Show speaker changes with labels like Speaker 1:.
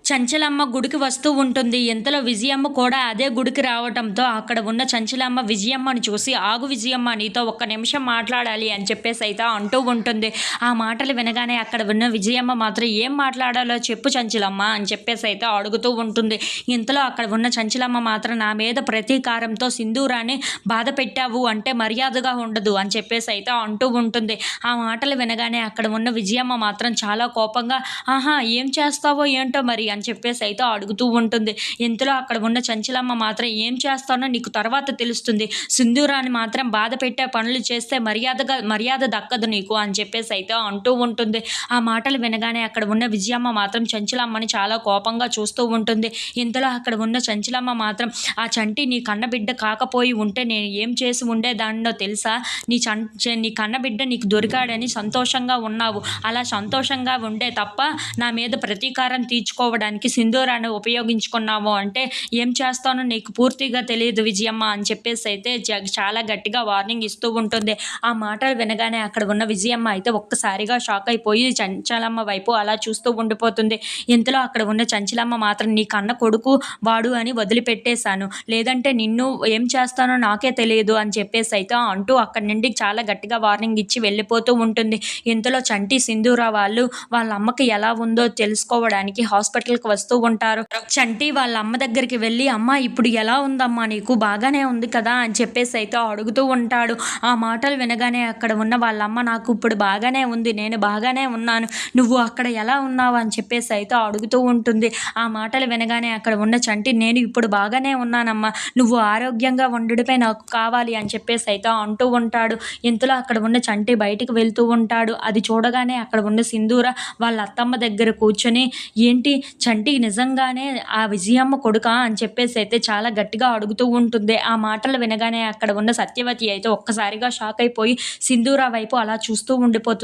Speaker 1: చంచలమ్మ గుడికి వస్తూ ఉంటుంది. ఇంతలో విజయమ్మ కూడా అదే గుడికి రావటంతో అక్కడ ఉన్న చంచలమ్మ విజయమ్మని చూసి, ఆగు విజయమ్మ, నీతో ఒక్క నిమిషం మాట్లాడాలి అని చెప్పేసి అయితే అంటూ ఉంటుంది. ఆ మాటలు వినగానే అక్కడ ఉన్న విజయమ్మ మాత్రం ఏం మాట్లాడాలో చెప్పు చంచలమ్మ అని చెప్పేసి అయితే అడుగుతూ ఉంటుంది. ఇంతలో అక్కడ ఉన్న చంచలమ్మ మాత్రం నా మీద ప్రతీకారంతో సింధూరాన్ని బాధ పెట్టావు అంటే మర్యాదగా ఉండదు అని చెప్పేసి అయితే అంటూ ఉంటుంది. ఆ మాటలు వినగానే అక్కడ ఉన్న విజయమ్మ మాత్రం చాలా కోపంగా, ఆహా ఏం చేస్తావో ఏంటో మరి అని చెప్పేసి అయితే అడుగుతూ ఉంటుంది. ఇంతలో అక్కడ ఉన్న చంచలమ్మ మాత్రం ఏం చేస్తానో నీకు తర్వాత తెలుస్తుంది, సింధూరాన్ని మాత్రం బాధ పెట్టే పనులు చేస్తే మర్యాద దక్కదు నీకు అని చెప్పేసి అయితే అంటూ ఉంటుంది. ఆ మాటలు వినగానే అక్కడ ఉన్న విజయమ్మ మాత్రం చంచలమ్మని చాలా కోపంగా చూస్తూ ఉంటుంది. ఇంతలో అక్కడ ఉన్న చంచలమ్మ మాత్రం, ఆ చంటి నీ కన్నబిడ్డ కాకపోయి ఉంటే నేను ఏం చేసి ఉండేదాన్నో తెలుసా, నీ కన్నబిడ్డ నీకు దొరికాడని సంతోషంగా ఉన్నావు, అలా సంతోషంగా ఉండే తప్ప నా మీద ప్రతీకారం తీర్చుకోవడానికి సింధూరాన్ని ఉపయోగించుకున్నాము అంటే ఏం చేస్తానో నీకు పూర్తిగా తెలియదు విజయమ్మ అని చెప్పేసి అయితే చాలా గట్టిగా వార్నింగ్ ఇస్తూ ఉంటుంది. ఆ మాటలు వినగానే అక్కడ ఉన్న విజయమ్మ అయితే ఒక్కసారిగా షాక్ అయిపోయి చంచలమ్మ వైపు అలా చూస్తూ ఉండిపోతుంది. ఇంతలో అక్కడ ఉన్న చంచలమ్మ మాత్రం నీ కన్న కొడుకు వాడు అని వదిలిపెట్టేశాను, లేదంటే నిన్ను ఏం చేస్తానో నాకే తెలియదు అని చెప్పేసి అయితే అంటూ అక్కడి నుండి చాలా గట్టిగా వార్నింగ్ ఇచ్చి వెళ్ళిపోతూ ఉంటుంది. ఇంతలో చంటి సింధూర వాళ్ళ అమ్మకి ఎలా ఉందో తెలుసుకోవడానికి హాస్పిటల్కి వస్తూ ఉంటారు. చంటి వాళ్ళ అమ్మ దగ్గరికి వెళ్ళి, అమ్మ ఇప్పుడు ఎలా ఉందమ్మా, నీకు బాగానే ఉంది కదా అని చెప్పేసి అయితే అడుగుతూ ఉంటాడు. ఆ మాటలు వినగానే అక్కడ ఉన్న వాళ్ళ అమ్మ, నాకు ఇప్పుడు బాగానే ఉంది, నేను బాగానే ఉన్నాను, నువ్వు అక్కడ ఎలా ఉన్నావు అని చెప్పేసి అయితే అడుగుతూ ఉంటుంది. ఆ మాటలు వినగానే అక్కడ ఉన్న చంటి, నేను ఇప్పుడు బాగానే ఉన్నానమ్మా, నువ్వు ఆరోగ్యంగా ఉండడమే నాకు కావాలి అని చెప్పేసి అయితే అంటూ ఉంటాడు. ఇంతలో అక్కడ ఉన్న చంటి బయటికి వెళ్తూ ఉంటాడు. అది చూడగానే అక్కడ ఉన్న సింధూర వాళ్ళ అత్తమ్మ దగ్గర కూర్చొని, ఏంటి చంటి నిజంగానే ఆ విజయమ్మ కొడుకా అని చెప్పేసి అయితే చాలా గట్టిగా అడుగుతూ ఉంటుంది. ఆ మాటలు వినగానే అక్కడ ఉన్న సత్యవతి అయితే ఒక్కసారిగా షాక్ అయిపోయి సింధూర వైపు అలా చూస్తూ ఉండిపోతుంది.